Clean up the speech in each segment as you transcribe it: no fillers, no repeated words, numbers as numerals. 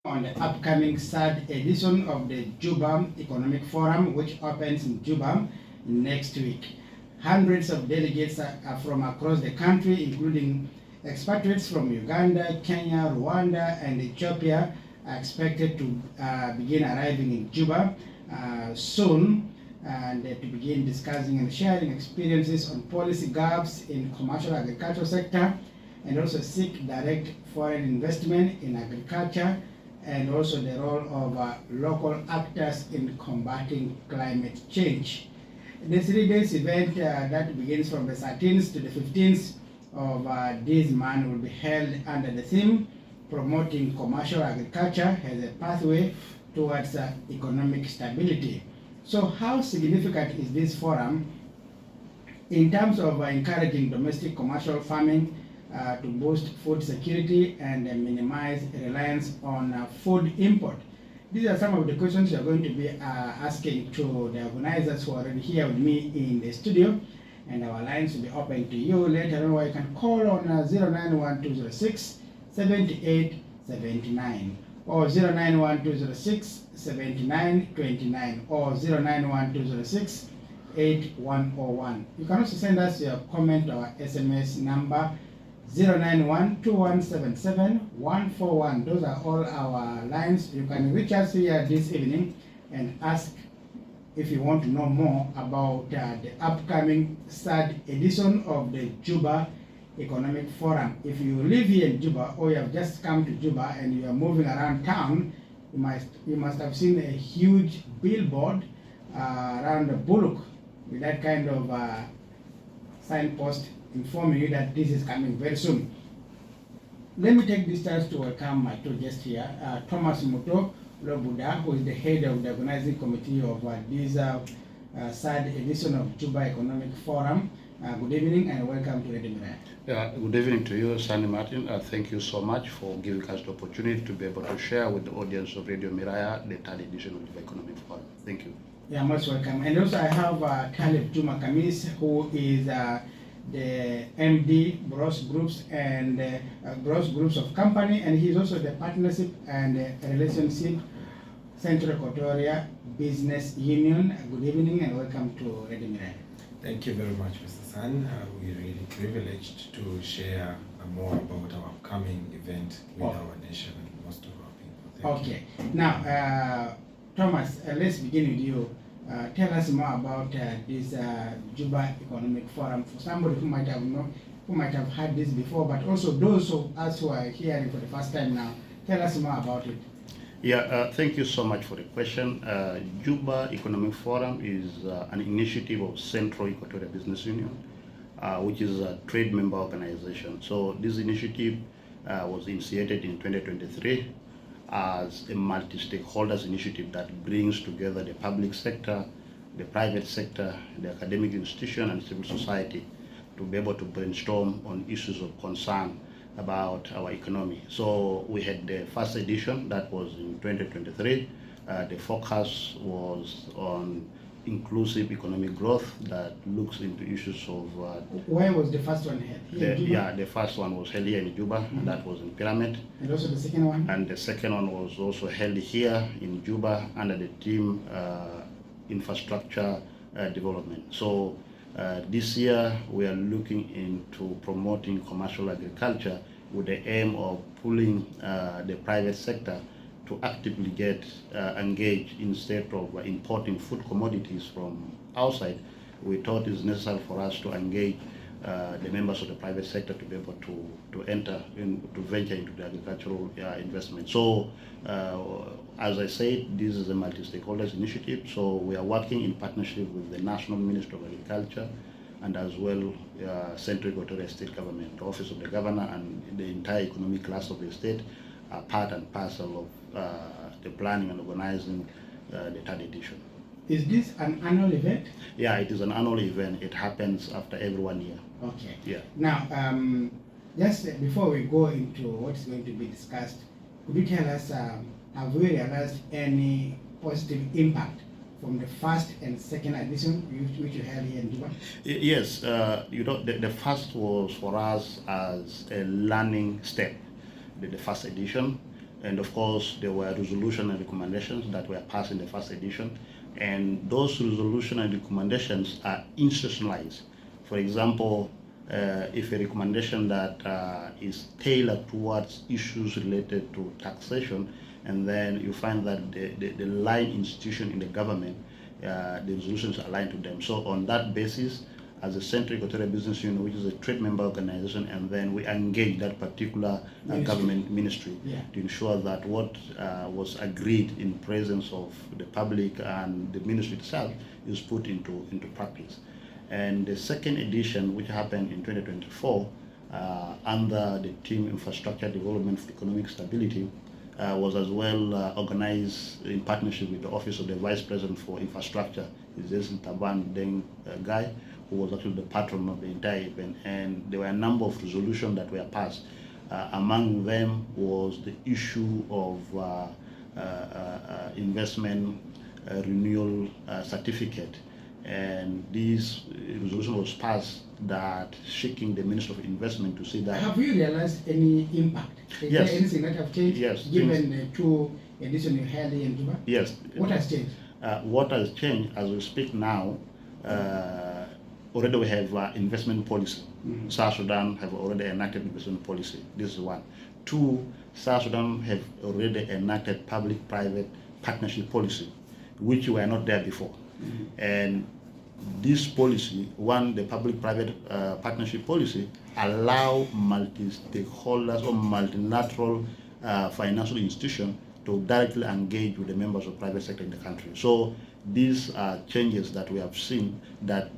On the upcoming third edition of the Juba Economic Forum, which opens in Juba next week. Hundreds of delegates are from across the country, including expatriates from Uganda, Kenya, Rwanda, and Ethiopia, are expected to begin arriving in Juba soon, and to begin discussing and sharing experiences on policy gaps in commercial agriculture sector, and also seek direct foreign investment in agriculture, and also the role of local actors in combating climate change. The 3 days event that begins from the 13th to the 15th of this month will be held under the theme Promoting Commercial Agriculture as a Pathway Towards Economic Stability. So how significant is this forum in terms of encouraging domestic commercial farming to boost food security and minimize reliance on food import? These are some of the questions we are going to be asking to the organizers who are already here with me in the studio, and our lines will be open to you later on, where you can call on 091206 7879 or 091206 7929 or 091206 8101. You can also send us your comment or SMS number 09121771141. Those are all our lines. You can reach us here this evening and ask if you want to know more about the upcoming third edition of the Juba Economic Forum. If you live here in Juba or you have just come to Juba and you are moving around town, you must have seen a huge billboard around the Bullock with that kind of signpost informing you that this is coming very soon. Let me take this chance to welcome my two guests here, Thomas Muto Lobuda, who is the head of the organizing committee of this third edition of Juba Economic Forum. Good evening and welcome to Radio Miraya. Good evening to you, Sandy Martin. Thank you so much for giving us the opportunity to be able to share with the audience of Radio Miraya the third edition of Juba Economic Forum. Thank you. Yeah, most welcome. And also I have Talib Juma Kamis, who is the MD Gross Groups and Gross Groups of Company, and he's also the Partnership and Relationship Central Equatoria Business Union. Good evening and welcome to Radio Miraya. Thank you very much, Mr. San. We're really privileged to share more about our upcoming event with our nation and most of our people. Thank you. Now, Thomas, let's begin with you. Tell us more about this Juba Economic Forum for somebody who might have heard this before, but also those of us who are hearing for the first time now. Tell us more about it. Yeah, thank you so much for the question. Juba Economic Forum is an initiative of Central Equatoria Business Union, which is a trade member organization. So this initiative was initiated in 2023 as a multi-stakeholders initiative that brings together the public sector, the private sector, the academic institution, and civil society to be able to brainstorm on issues of concern about our economy. So we had the first edition that was in 2023. The focus was on inclusive economic growth that looks into issues of... Where was the first one held? The first one was held here in Juba, and that was in Pyramid. And also the second one? And the second one was also held here in Juba under the theme Infrastructure Development. So this year we are looking into promoting commercial agriculture with the aim of pulling the private sector to actively get engaged instead of importing food commodities from outside. We thought it's necessary for us to engage the members of the private sector to be able to enter to venture into the agricultural investment. So as I said, this is a multi-stakeholders initiative. So we are working in partnership with the National Ministry of Agriculture and as well Central Equatoria State Government, the Office of the Governor, and the entire economic class of the state are part and parcel of the planning and organizing the third edition. Is this an annual event? Yeah, it is an annual event. It happens after every 1 year. Okay. Yeah. Now, just before we go into what's going to be discussed, could you tell us, have we realized any positive impact from the first and second edition which you held here in Juba? Yes, the first was for us as a learning step, the first edition. And of course, there were resolutions and recommendations that were passed in the first edition. And those resolutions and recommendations are institutionalized. For example, if a recommendation that is tailored towards issues related to taxation, and then you find that the line institution in the government, the resolutions are aligned to them. So on that basis, as a Central Equatorial Business Union, which is a trade member organization, and then we engage that particular government ministry to ensure that what was agreed in presence of the public and the ministry itself is put into practice. And the second edition, which happened in 2024, under the Team Infrastructure Development for Economic Stability, was as well organized in partnership with the Office of the Vice President for Infrastructure. Is this Taban Deng guy, who was actually the patron of the entire event. And there were a number of resolutions that were passed. Among them was the issue of investment renewal certificate. And this resolution was passed that seeking the Minister of Investment to see that. Have you realized any impact? Is Yes. there anything that have changed? Yes. Given the two editions you held in Juba? Yes. What has changed? What has changed as we speak now, already we have investment policy. South Sudan have already enacted investment policy. This is one. Two, South Sudan have already enacted public-private partnership policy, which were not there before. And this policy, one, the public-private partnership policy, allow multi-stakeholders or multilateral financial institutions to directly engage with the members of private sector in the country. So these are changes that we have seen that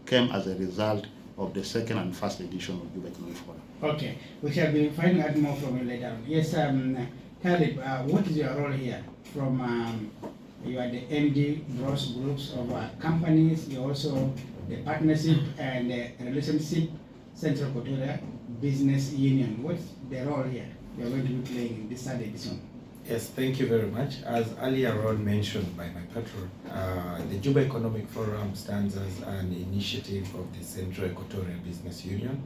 came as a result of the second and first edition of Juba Economic Forum. Okay, we shall be finding out more from you later on. Yes, Talib, what is your role here? From you are the MD gross groups of companies. You also the partnership and the relationship Central Equatorial Business Union. What's the role here you are going to be playing in this third edition? Yes, thank you very much. As earlier on mentioned by my patron, the Juba Economic Forum stands as an initiative of the Central Equatorial Business Union.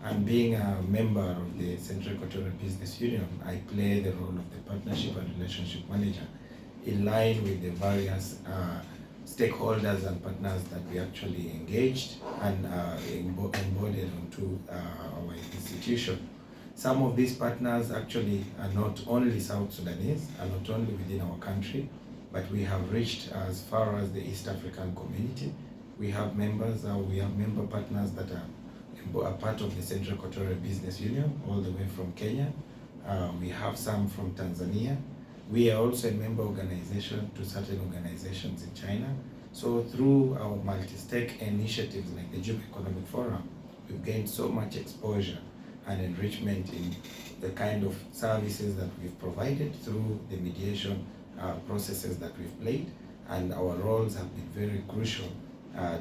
And being a member of the Central Equatorial Business Union, I play the role of the Partnership and Relationship Manager in line with the various stakeholders and partners that we actually engaged and embodied onto our institution. Some of these partners actually are not only South Sudanese, are not only within our country, but we have reached as far as the East African community. We have members, we have member partners that are part of the Central Equatorial Business Union, all the way from Kenya. We have some from Tanzania. We are also a member organization to certain organizations in China. So through our multi-stake initiatives like the Juba Economic Forum, we've gained so much exposure and enrichment in the kind of services that we've provided through the mediation processes that we've played, and our roles have been very crucial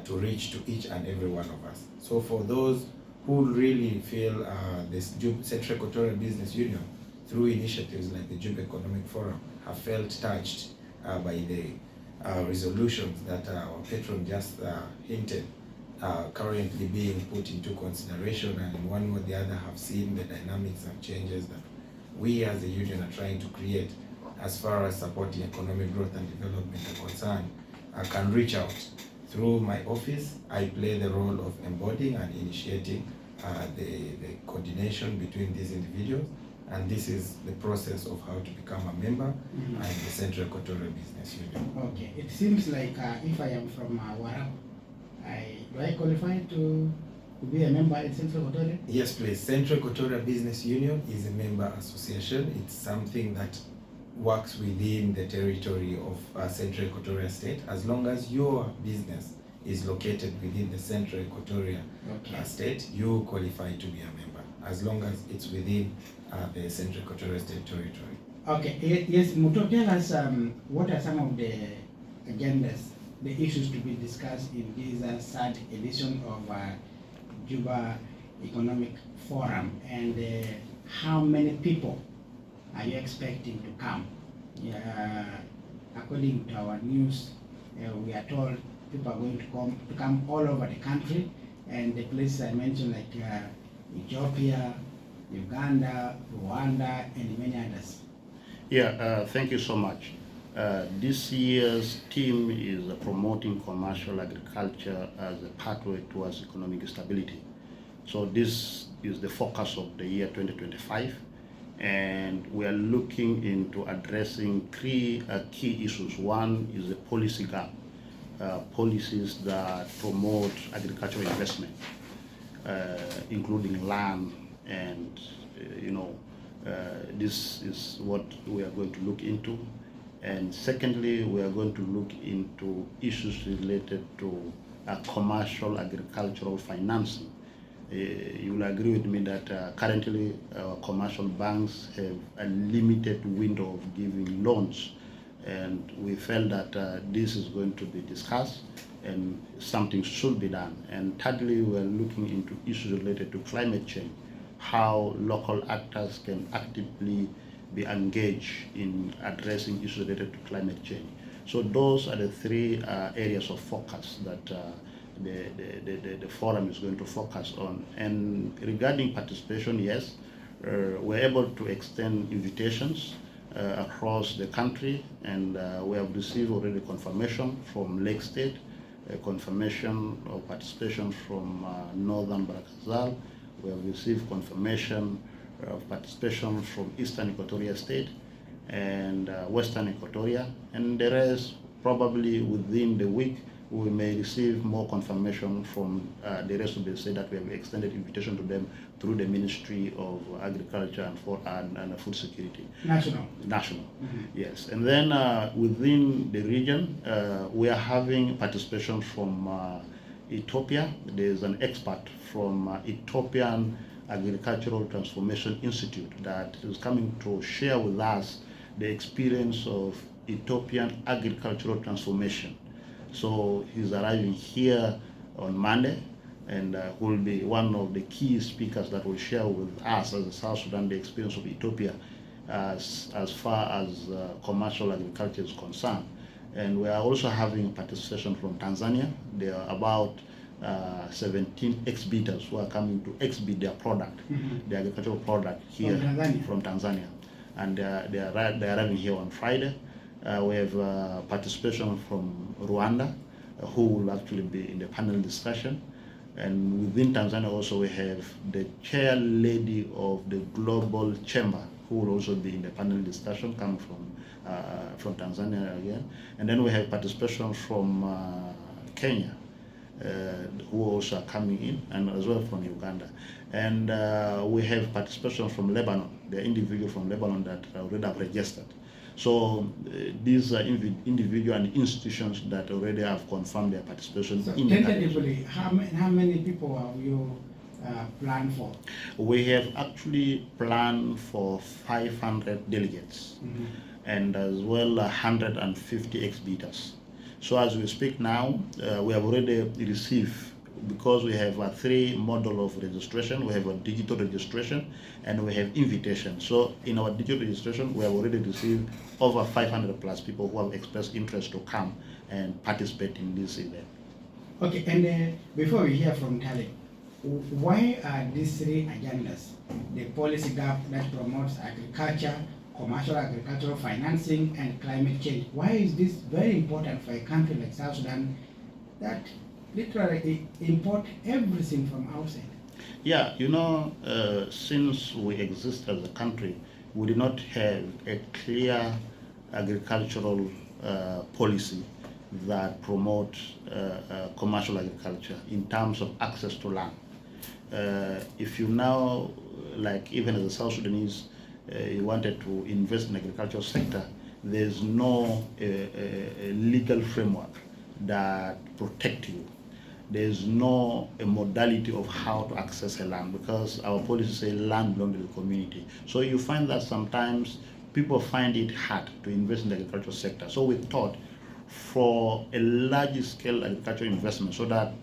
to reach to each and every one of us. So for those who really feel this Central Equatorial Business Union, through initiatives like the Juba Economic Forum, have felt touched by the resolutions that our patron just hinted currently being put into consideration, and in one way or the other have seen the dynamics and changes that we as a union are trying to create as far as supporting economic growth and development are concerned, can reach out. Through my office, I play the role of embodying and initiating the coordination between these individuals, and this is the process of how to become a member and the Central Equatorial Business Union. Okay, it seems like if I am from Warab, do I qualify to be a member in Central Equatorial? Yes, please. Central Equatorial Business Union is a member association. It's something that works within the territory of Central Equatorial State. As long as your business is located within the Central Equatorial State, you qualify to be a member, as long as it's within the Central Equatorial State territory. Okay, yes, Muto, tell us what are some of the agendas, the issues to be discussed in this third edition of Juba Economic Forum, and how many people are you expecting to come? According to our news, we are told people are going to come all over the country, and the places I mentioned like Ethiopia, Uganda, Rwanda, and many others. Thank you so much. This year's theme is promoting commercial agriculture as a pathway towards economic stability. So this is the focus of the year 2025, and we are looking into addressing three key issues. One is the policy gap, policies that promote agricultural investment, including land, and this is what we are going to look into. And secondly, we are going to look into issues related to commercial agricultural financing. You will agree with me that currently commercial banks have a limited window of giving loans, and we felt that this is going to be discussed and something should be done. And thirdly, we are looking into issues related to climate change, how local actors can actively be engaged in addressing issues related to climate change. So those are the three areas of focus that the forum is going to focus on. And regarding participation, yes, we're able to extend invitations across the country, and we have received already confirmation from Lake State, confirmation of participation from Northern Barakazal. We have received confirmation of participation from Eastern Equatoria State and Western Equatoria, and the rest probably within the week we may receive more confirmation from the rest of the state that we have extended invitation to them through the Ministry of Agriculture and Food Security. National. Yes. And then within the region, we are having participation from Ethiopia. There is an expert from Ethiopian Agricultural Transformation Institute that is coming to share with us the experience of Ethiopian agricultural transformation. So he's arriving here on Monday, and will be one of the key speakers that will share with us as a South Sudan the experience of Ethiopia as far as commercial agriculture is concerned. And we are also having participation from Tanzania. There are about 17 exhibitors who are coming to exhibit their product, the agricultural product here from Tanzania. And they are arriving here on Friday. We have participation from Rwanda, who will actually be in the panel discussion. And within Tanzania also we have the chair lady of the Global Chamber, who will also be in the panel discussion, coming from Tanzania again. And then we have participation from Kenya, who also are coming in, and as well from Uganda. And we have participation from Lebanon, the individual from Lebanon that already have registered. So these are individual and institutions that already have confirmed their participation. So tentatively, how many people have you planned for? We have actually planned for 500 delegates, and as well 150 exhibitors. So as we speak now, we have already received, because we have a three model of registration. We have a digital registration and we have invitation. So in our digital registration, we have already received over 500 plus people who have expressed interest to come and participate in this event. Okay, and before we hear from Tali, why are these three agendas, the policy gap that promotes agriculture, commercial agricultural financing, and climate change, why is this very important for a country like South Sudan that literally import everything from outside? Yeah, since we exist as a country, we do not have a clear agricultural policy that promotes commercial agriculture in terms of access to land. If you now, like even as a South Sudanese, you wanted to invest in the agricultural sector, there's no legal framework that protects you. There's no a modality of how to access a land, because our policy say land belongs to the community. So you find that sometimes people find it hard to invest in the agricultural sector. So we thought for a large scale agricultural investment, so that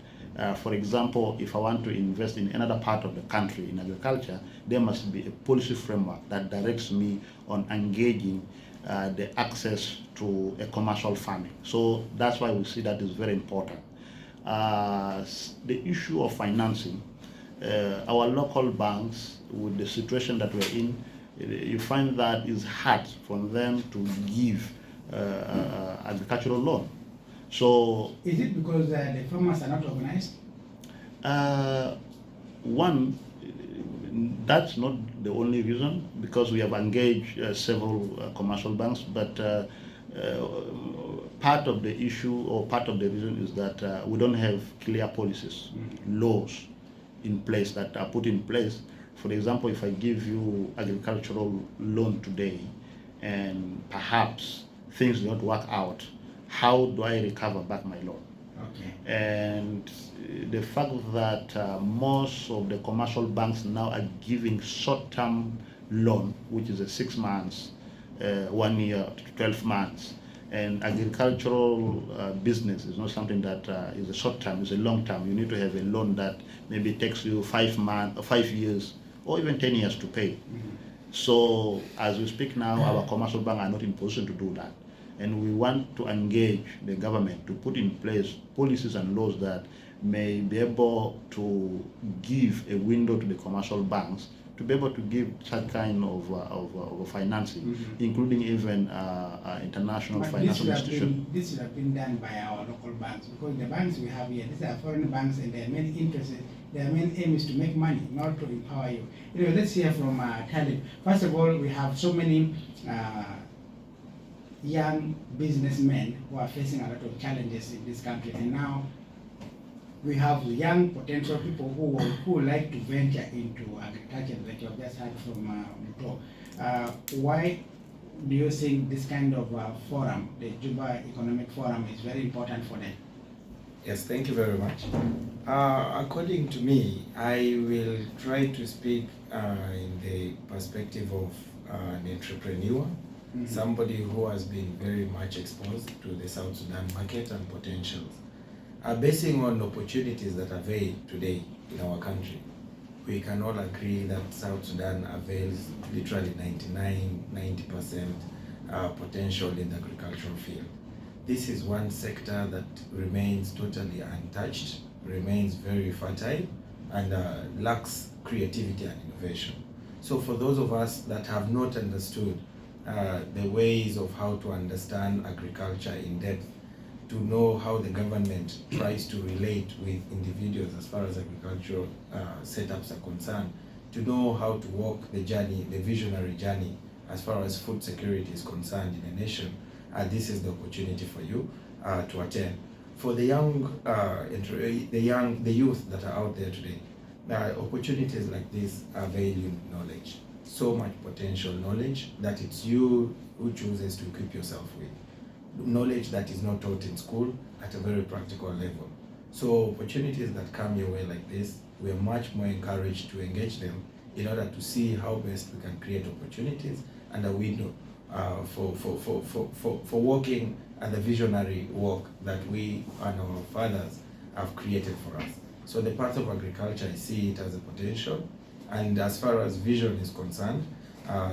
for example, if I want to invest in another part of the country in agriculture, there must be a policy framework that directs me on engaging the access to a commercial farming. So that's why we see that is very important. The issue of financing, our local banks, with the situation that we're in, you find that it's hard for them to give agricultural loan. So Is it because the farmers are not organized? One, that's not the only reason, because we have engaged several commercial banks, but part of the issue or part of the reason is that we don't have clear policies, laws in place that are put in place. For example, if I give you agricultural loan today and perhaps things don't work out, how do I recover back my loan? Okay. And the fact that most of the commercial banks now are giving short-term loan, which is a 6 months, 1 year to 12 months, and agricultural business is not something that is a short term, it's a long term. You need to have a loan that maybe takes you 5 months, or 5 years, or even 10 years to pay. So as we speak now, our commercial banks are not in position to do that. And we want to engage the government to put in place policies and laws that may be able to give a window to the commercial banks to be able to give such kind of financing, including even international But financial institutions. this should have been done by our local banks, because the banks we have here, these are foreign banks, and their main interest, their main aim is to make money, not to empower you. Let's hear from Talib. First of all, we have so many young businessmen who are facing a lot of challenges in this country, and now we have young potential people who would like to venture into agriculture, like you have just heard from Muto. Why do you think this kind of forum, the Juba Economic Forum, is very important for them? Yes, thank you very much. According to me, I will try to speak in the perspective of an entrepreneur, somebody who has been very much exposed to the South Sudan market and potentials. Basing on opportunities that avail today in our country, we can all agree that South Sudan avails literally 90% potential in the agricultural field. This is one sector that remains totally untouched, remains very fertile, and lacks creativity and innovation. So for those of us that have not understood the ways of how to understand agriculture in depth, to know how the government tries to relate with individuals as far as agricultural setups are concerned, to know how to walk the journey, the visionary journey, as far as food security is concerned in a nation, this is the opportunity for you to attend. For the the youth that are out there today, opportunities like this avail you knowledge, so much potential knowledge that it's you who chooses to equip yourself with. Knowledge that is not taught in school at a very practical level. So opportunities that come your way like this, we are much more encouraged to engage them in order to see how best we can create opportunities and a window for working at the visionary work that we and our fathers have created for us. So the path of agriculture, I see it as a potential. And as far as vision is concerned,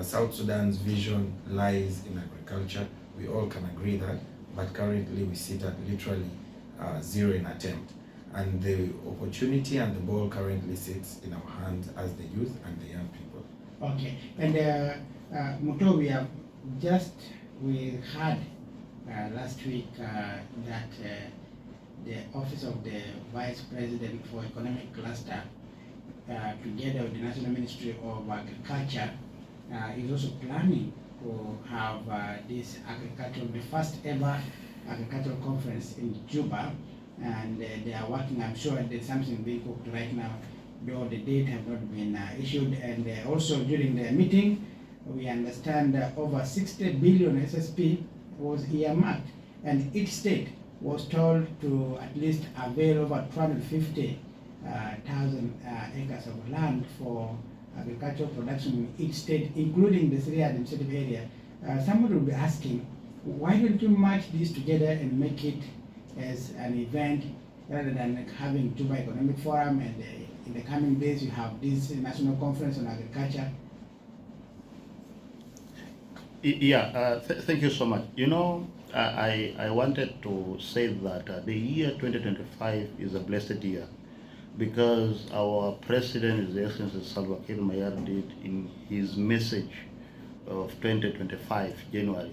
South Sudan's vision lies in agriculture. We all can agree that, but currently we sit at literally zero in attempt. And the opportunity and the ball currently sits in our hands as the youth and the young people. Okay, and Muto, we heard last week that the Office of the Vice President for Economic Cluster, together with the National Ministry of Agriculture, is also planning to have this the first ever agricultural conference in Juba, and they are working. I'm sure there's something being cooked right now, though the date have not been issued. And also during the meeting, we understand over 60 billion SSP was earmarked, and each state was told to at least avail over 250,000 acres of land for agricultural production in each state, including the 3 administrative area. Somebody will be asking, why don't you merge these together and make it as an event rather than having Juba Economic Forum, and in the coming days you have this national conference on agriculture? Yeah, thank you so much. I wanted to say that the year 2025 is a blessed year, because our president, His Excellency Salva Kiir Mayardit, in his message of 2025, January,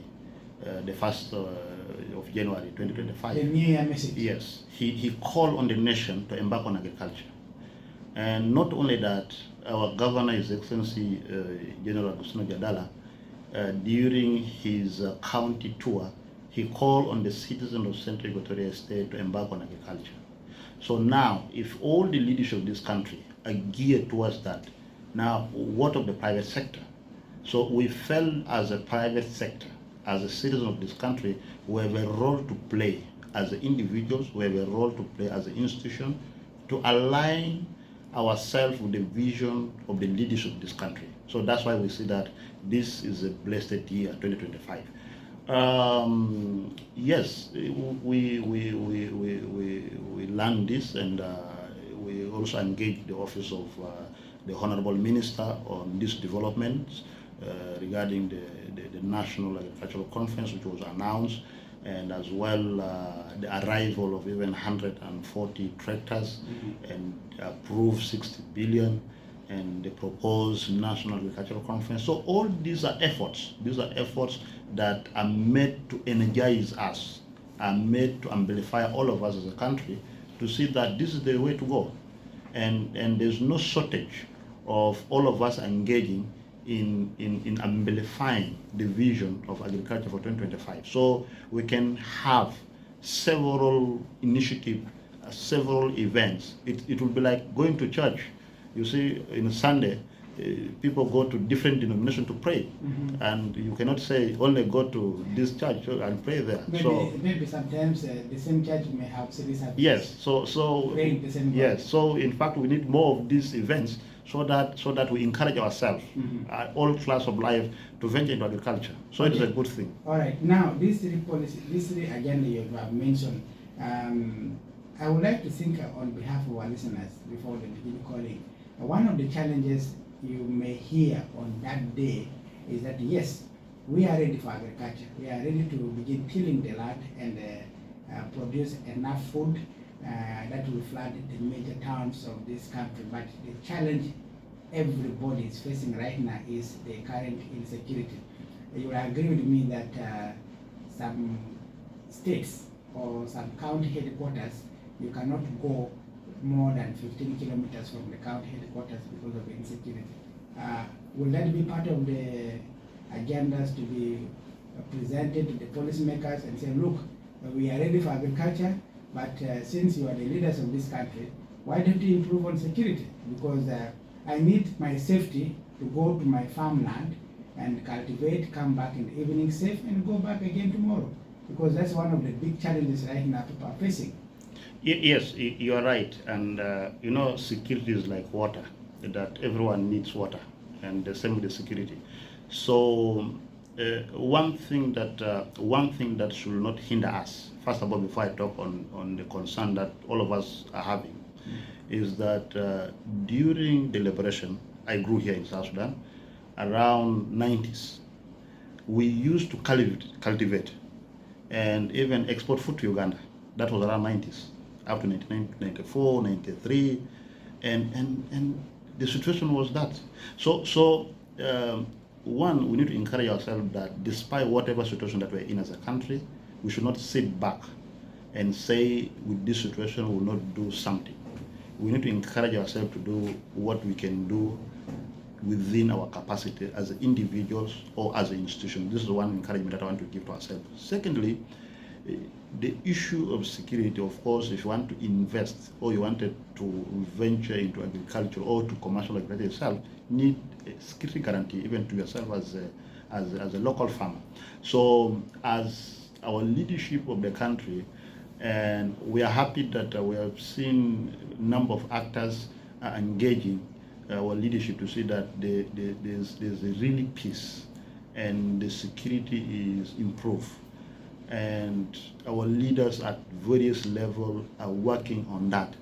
the 1st of January 2025. The New Year message. Yes, he called on the nation to embark on agriculture. And not only that, our governor, His Excellency General Agustino Jadala, during his county tour, he called on the citizens of Central Equatorial State to embark on agriculture. So now, if all the leaders of this country are geared towards that, now what of the private sector? So we felt as a private sector, as a citizen of this country, we have a role to play as individuals, we have a role to play as an institution to align ourselves with the vision of the leaders of this country. So that's why we see that this is a blessed year, 2025. Yes, we learned this, and we also engaged the office of the Honorable Minister on this development regarding the National Agricultural Conference, which was announced, and as well the arrival of even 140 tractors and approved 60 billion, and the proposed National Agricultural Conference. So all these are efforts. These are efforts that are made to energize us, are made to amplify all of us as a country to see that this is the way to go. And there's no shortage of all of us engaging in amplifying the vision of agriculture for 2025. So we can have several initiatives, several events. It will be like going to church. You see, in a Sunday, people go to different denominations to pray, and you cannot say only go to this church and pray there. Maybe sometimes the same church may have services. Yes. So praying the same yes. God. So in fact, we need more of these events so that we encourage ourselves, all class of life, to venture into agriculture. So it is a good thing. All right. Now, these three policies, these three agenda you have mentioned, I would like to think on behalf of our listeners before they begin calling. One of the challenges you may hear on that day is that yes, we are ready for agriculture. We are ready to begin tilling the land and produce enough food that will flood the major towns of this country. But the challenge everybody is facing right now is the current insecurity. You will agree with me that some states or some county headquarters, you cannot go more than 15 kilometers from the county headquarters because of insecurity. Will that be part of the agendas to be presented to the policymakers and say, look, we are ready for agriculture, but since you are the leaders of this country, why don't you improve on security? Because I need my safety to go to my farmland and cultivate, come back in the evening safe, and go back again tomorrow. Because that's one of the big challenges right now people are facing. Yes, you are right. And security is like water, that everyone needs water, and the same with the security. So one thing that should not hinder us, first of all, before I talk on the concern that all of us are having, is that during the liberation, I grew here in South Sudan, around 90s, we used to cultivate and even export food to Uganda. That was around 90s, up to 1994, 93, and the situation was that. So one, we need to encourage ourselves that despite whatever situation that we're in as a country, we should not sit back and say with this situation we will not do something. We need to encourage ourselves to do what we can do within our capacity as individuals or as an institution. This is one encouragement that I want to give to ourselves. Secondly, the issue of security, of course, if you want to invest or you wanted to venture into agriculture or to commercial agriculture itself, need a security guarantee even to yourself as a local farmer. So as our leadership of the country, and we are happy that we have seen a number of actors engaging our leadership to see that there's a really peace and the security is improved. And our leaders at various levels are working on that.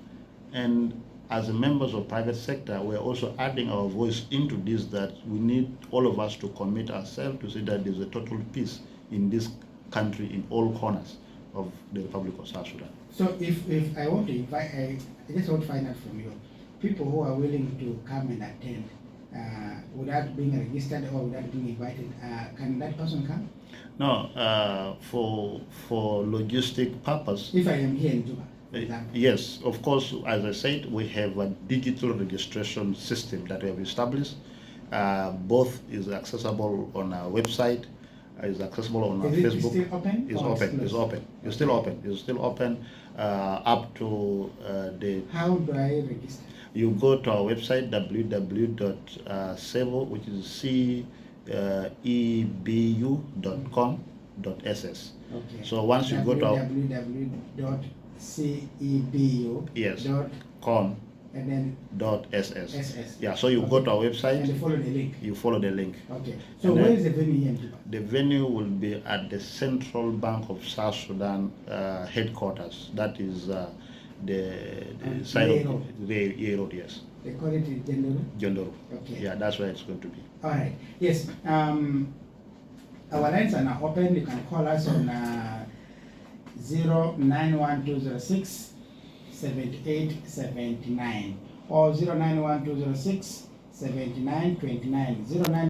And as members of private sector, we're also adding our voice into this, that we need all of us to commit ourselves to see that there's a total peace in this country in all corners of the Republic of South Sudan. So if I want to invite, I just want to find out from you, people who are willing to come and attend, without being registered or without being invited, can that person come? No, for logistic purpose. If I am here in Juba, for example. Yes, of course. As I said, we have a digital registration system that we have established. Both is accessible on our website. Is accessible on our Facebook. Is it still open? It's open. It's open. It's still open. It's still open up to the. How do I register? You go to our website www.sevo, which is cebu.com.ss. Okay. So once you go to our www.cebu. Yes. .com and then .ss. SS. Yeah. So you go to our website. And you follow the link. You follow the link. Okay. So where is the venue here in Juba? The venue will be at the Central Bank of South Sudan headquarters. That is the side Yei of Road. the Yei Road, yes. They call it Jendoro? Jondoro. Okay. Yeah, that's where it's going to be. All right. Yes. Our lines are now open. You can call us on 091206 7879 or 091206 7929.